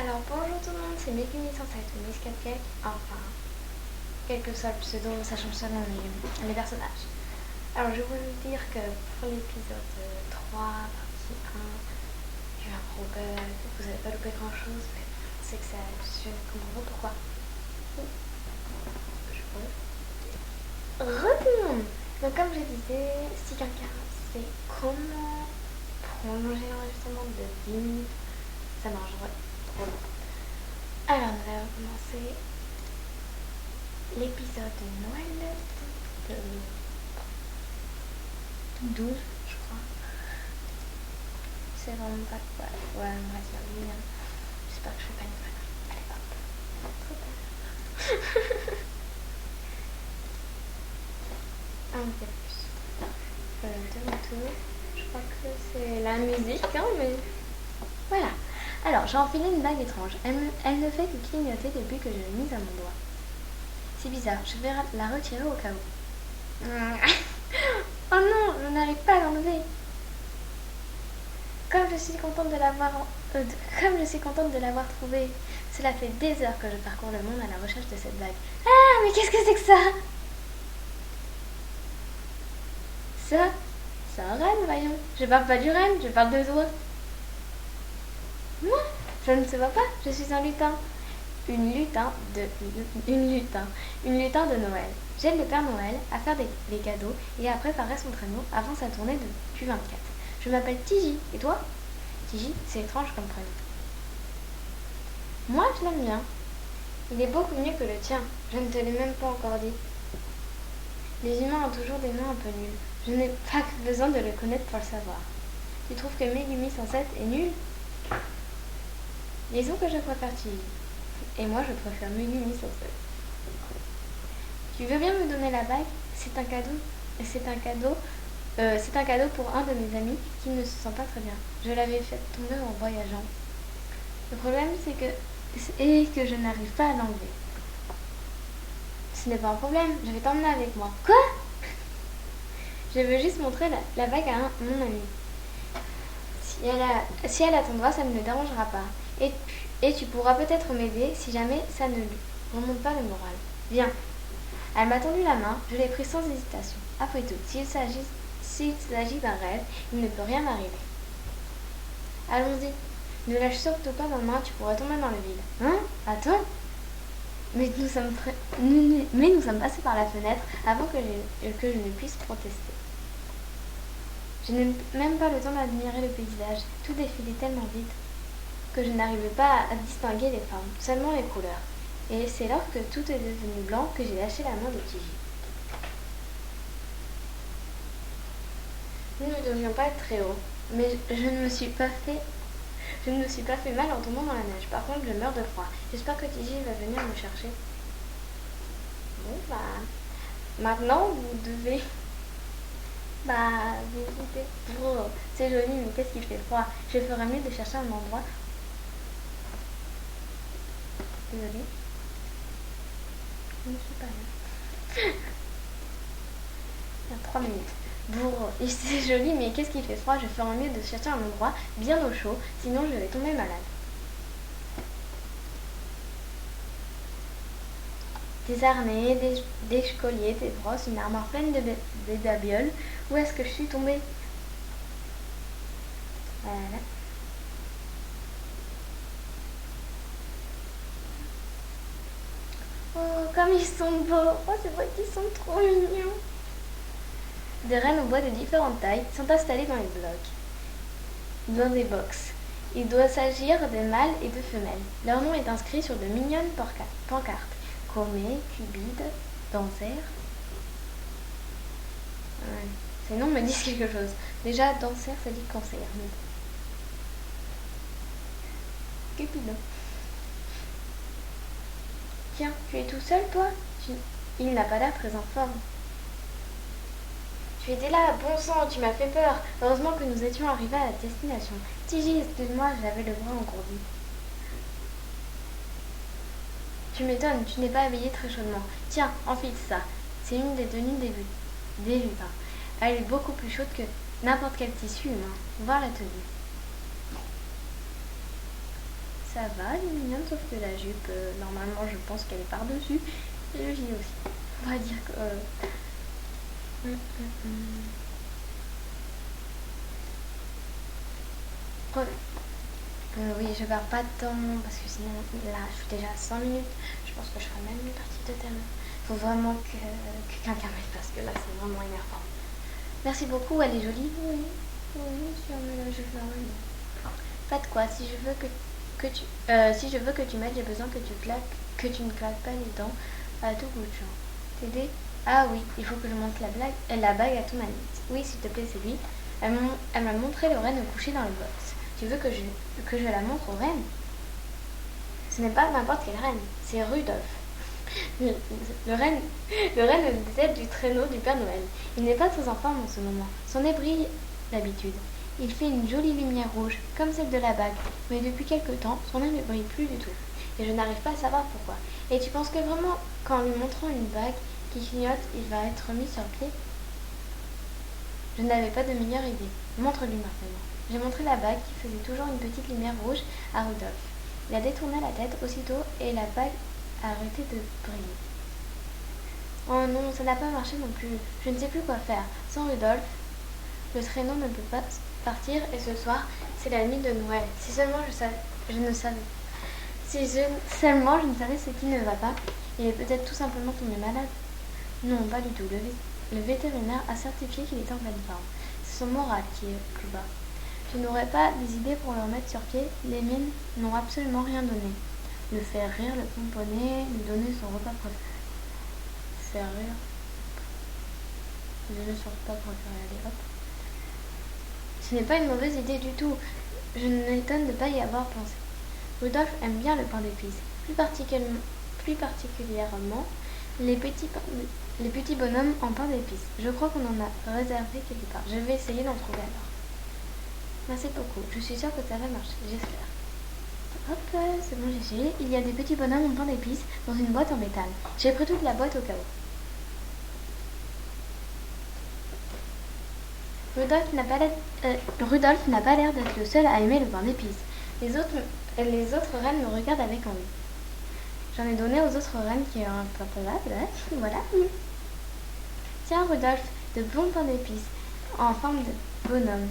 Alors bonjour tout le monde, c'est Megumi Sensei ou Miss Cupcake, enfin, quel que soit le pseudo, ça change seulement les personnages. Alors je voulais vous dire que pour l'épisode 3, partie 1, il y a eu un gros bug, vous n'avez pas loupé grand chose, mais c'est que ça, je ne comprends pas pourquoi. Donc comme je disais, Stick 1 c'est comment prolonger l'enregistrement de 10 minutes, ça marcherait trop long. Alors nous allons commencer l'épisode de Noël de 12 je crois. C'est vraiment pas quoi. Ouais, on va dire lui. J'espère que je fais pas une connerie. Allez hop. Trop belle. Un peu plus. Tout. Je crois que c'est la musique, hein, mais voilà. Alors, j'ai enfilé une bague étrange. Elle ne fait que clignoter depuis que je l'ai mise à mon doigt. C'est bizarre, je vais la retirer au cas où. Oh non, je n'arrive pas à l'enlever. Comme je suis contente de l'avoir trouvée. Cela fait des heures que je parcours le monde à la recherche de cette bague. Ah, mais qu'est-ce que c'est que ça? Ça, c'est un renne, voyons. Je parle pas du renne, je parle de toi. Moi, je ne se vois pas, je suis un lutin. Une lutin de Noël. J'aide le Père Noël à faire des cadeaux et à préparer son traîneau avant sa tournée de Q24. Je m'appelle Tiji, et toi? Tiji, c'est étrange comme prénom. Moi, je l'aime bien. Il est beaucoup mieux que le tien, je ne te l'ai même pas encore dit. Les humains ont toujours des noms un peu nuls. Je n'ai pas besoin de le connaître pour le savoir. Tu trouves que Megumi Sensei est nul? Disons que je préfère Tiji. Et moi, je préfère Megumi Sensei. Tu veux bien me donner la bague? C'est un cadeau. C'est un cadeau pour un de mes amis qui ne se sent pas très bien. Je l'avais fait tomber en voyageant. Le problème, c'est que je n'arrive pas à l'enlever. Ce n'est pas un problème, je vais t'emmener avec moi. Quoi? Je veux juste montrer la bague à mon ami. Si elle attendra, ça ne le dérangera pas. Et tu pourras peut-être m'aider si jamais ça ne lui remonte pas le moral. Viens. Elle m'a tendu la main, je l'ai pris sans hésitation. Après tout, s'il s'agit d'un rêve, il ne peut rien m'arriver. Allons-y. Ne lâche surtout pas ma main, tu pourrais tomber dans le vide. Hein? Attends. Mais nous sommes passés par la fenêtre avant que je ne puisse protester. Je n'ai même pas le temps d'admirer le paysage. Tout défilait tellement vite que je n'arrivais pas à distinguer les formes, seulement les couleurs. Et c'est lorsque tout est devenu blanc que j'ai lâché la main de Tiji. Nous ne devions pas être très haut, mais je ne me suis pas fait mal en tombant dans la neige. Par contre, je meurs de froid. J'espère que Tiji va venir me chercher. Bon, maintenant, vous devez... visiter. Oh, c'est joli, mais qu'est-ce qu'il fait froid. Je ferais mieux de chercher un endroit. Désolée. Je ne suis pas là. Il y a 3 minutes. Bon, c'est joli, mais qu'est-ce qu'il fait froid. Je ferais mieux de chercher un endroit bien au chaud, sinon je vais tomber malade. Des harnais, des colliers, des brosses, une armoire pleine de babioles. Où est-ce que je suis tombée? Voilà. Oh, comme ils sont beaux. Oh, c'est vrai qu'ils sont trop mignons. Des rennes au bois de différentes tailles sont installés dans des box. Il doit s'agir de mâles et de femelles. Leur nom est inscrit sur de mignonnes pancartes. Comé, Cupide, Dancer. Ouais. Ces noms me disent quelque chose. Déjà, Dancer, ça dit cancer. Cupide. Tiens, tu es tout seul, toi? Il n'a pas l'air très en forme. Tu étais là, bon sang, tu m'as fait peur. Heureusement que nous étions arrivés à la destination. Tiji, excuse-moi, j'avais le bras engourdi. Tu m'étonnes, tu n'es pas habillée très chaudement. Tiens, enfile ça. C'est une des tenues des lutins. Elle est beaucoup plus chaude que n'importe quel tissu humain. Voir la tenue. Ça va, elle est mignonne, sauf que la jupe, normalement, je pense qu'elle est par-dessus. Et le gilet aussi. On va dire que... oui, je perds pas de temps parce que sinon, là, je suis déjà à 5 minutes. Je pense que je ferai même une partie de thème. Faut vraiment que quelqu'un m'aide parce que là, c'est vraiment énervant. Merci beaucoup, elle est jolie. Oui, oui, sur la jupe normale. Pas de quoi, si je veux si je veux que tu m'aides, j'ai besoin que tu ne claques pas les dents à tout bout de champ. T'aider? Ah oui, il faut que je montre la bague à tout Manette. Oui, s'il te plaît, c'est lui. Elle m'a montré le renne couché dans le box. Tu veux que je la montre au renne? Ce n'est pas n'importe quel renne, c'est Rudolph. Le renne de tête du traîneau du Père Noël. Il n'est pas très en forme en ce moment. Son nez brille d'habitude. Il fait une jolie lumière rouge, comme celle de la bague, mais depuis quelque temps, son nez ne brille plus du tout. Et je n'arrive pas à savoir pourquoi. Et tu penses que vraiment, qu'en lui montrant une bague qui clignote, il va être mis sur pied? Je n'avais pas de meilleure idée. Montre-lui maintenant. J'ai montré la bague qui faisait toujours une petite lumière rouge à Rudolph. Il a détourné la tête aussitôt et la bague a arrêté de briller. Oh non, ça n'a pas marché non plus. Je ne sais plus quoi faire. Sans Rudolph, le traîneau ne peut pas partir et ce soir, c'est la nuit de Noël. Si seulement je ne savais ce qui ne va pas, il est peut-être tout simplement tombé malade. Non, pas du tout. Le vétérinaire a certifié qu'il est en pleine forme. C'est son moral qui est plus bas. Tu n'aurais pas des idées pour le remettre sur pied? Les miennes n'ont absolument rien donné. Le faire rire, le pomponner, lui donner son repas préféré. Faire rire. Lui donner son repas préféré. Allez, hop. Ce n'est pas une mauvaise idée du tout. Je ne m'étonne de ne pas y avoir pensé. Rudolph aime bien le pain d'épices, plus particulièrement les petits bonhommes en pain d'épices. Je crois qu'on en a réservé quelque part. Je vais essayer d'en trouver alors. Merci beaucoup. Je suis sûre que ça va marcher. J'espère. Hop, c'est bon, j'ai essayé. Il y a des petits bonhommes en pain d'épices dans une boîte en métal. J'ai pris toute la boîte au cas où. Rudolph n'a pas l'air d'être le seul à aimer le pain d'épices. Les autres reines me regardent avec envie. J'en ai donné aux autres reines qui ont un peu là, voilà. Tiens, Rudolph, de bons pains d'épices en forme de bonhomme,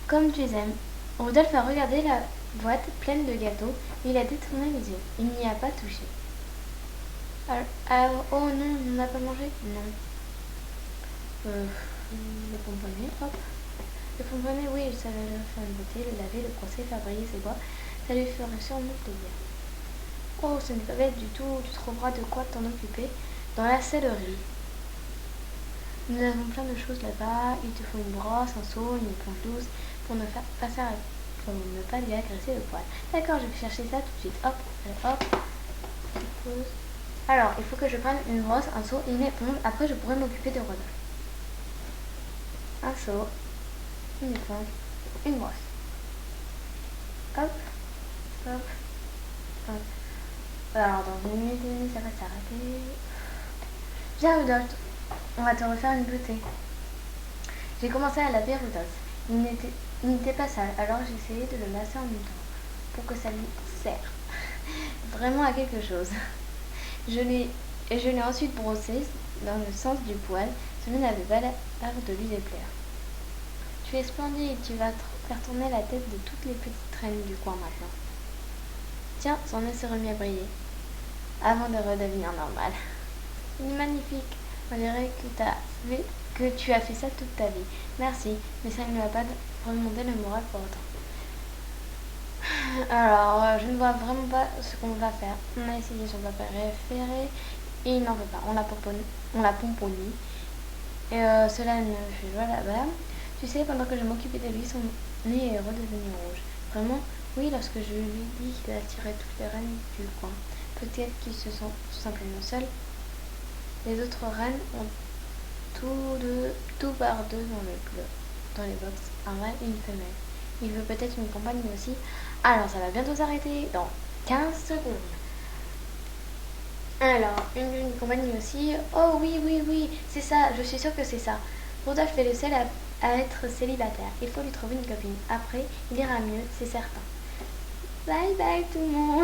comme tu les aimes. Rudolph a regardé la boîte pleine de gâteaux, mais il a détourné les yeux. Il n'y a pas touché. Alors, oh non, on n'a pas mangé? Non. Le pomponné, hop. Le pomponné, oui, ça va faire une beauté, le laver, le brosser, faire briller ses bois. Ça lui ferait sûrement plaisir. Oh, ce n'est pas bête du tout, tu trouveras de quoi t'en occuper dans la sellerie. Nous avons plein de choses là-bas, il te faut une brosse, un seau, une éponge douce pour ne pas lui agresser le poil. D'accord, je vais chercher ça tout de suite. Hop, hop. Alors, il faut que je prenne une brosse, un seau et une éponge. Après, je pourrai m'occuper de Rodolphe. Un seau, une éponge, une brosse. Hop, hop, hop. Alors, dans une minute, ça va s'arrêter. Viens, Rudolph, on va te refaire une beauté. J'ai commencé à laver Rudolph. Il n'était pas sale, alors j'ai essayé de le masser en même temps, pour que ça lui serve vraiment à quelque chose. Je l'ai ensuite brossé dans le sens du poil. Cela n'avait pas l'air de lui déplaire. Tu es splendide, tu vas faire tourner la tête de toutes les petites reines du coin maintenant. Tiens, son nez s'est remis à briller, avant de redevenir normal. Il est magnifique. On dirait que tu as fait ça toute ta vie. Merci, mais ça ne va pas remonter le moral pour autant. Alors, je ne vois vraiment pas ce qu'on va faire. On a essayé son papa préféré et il n'en veut pas. On l'a pomponné. Et cela ne fait pas là-bas. Tu sais, pendant que je m'occupais de lui, son nez est redevenu rouge. Vraiment? Oui, lorsque je lui ai dit qu'il attirait toutes les reines du coin. Peut-être qu'ils se sont tout simplement seuls. Les autres reines ont tout par deux dans les box. Un reine et une femelle. Il veut peut-être une compagne aussi. Alors, ça va bientôt s'arrêter dans 15 secondes. Alors, une compagnie aussi. Oh oui, c'est ça, je suis sûre que c'est ça. Rudolph est le seul à être célibataire. Il faut lui trouver une copine. Après, il ira mieux, c'est certain. Bye bye tout le monde.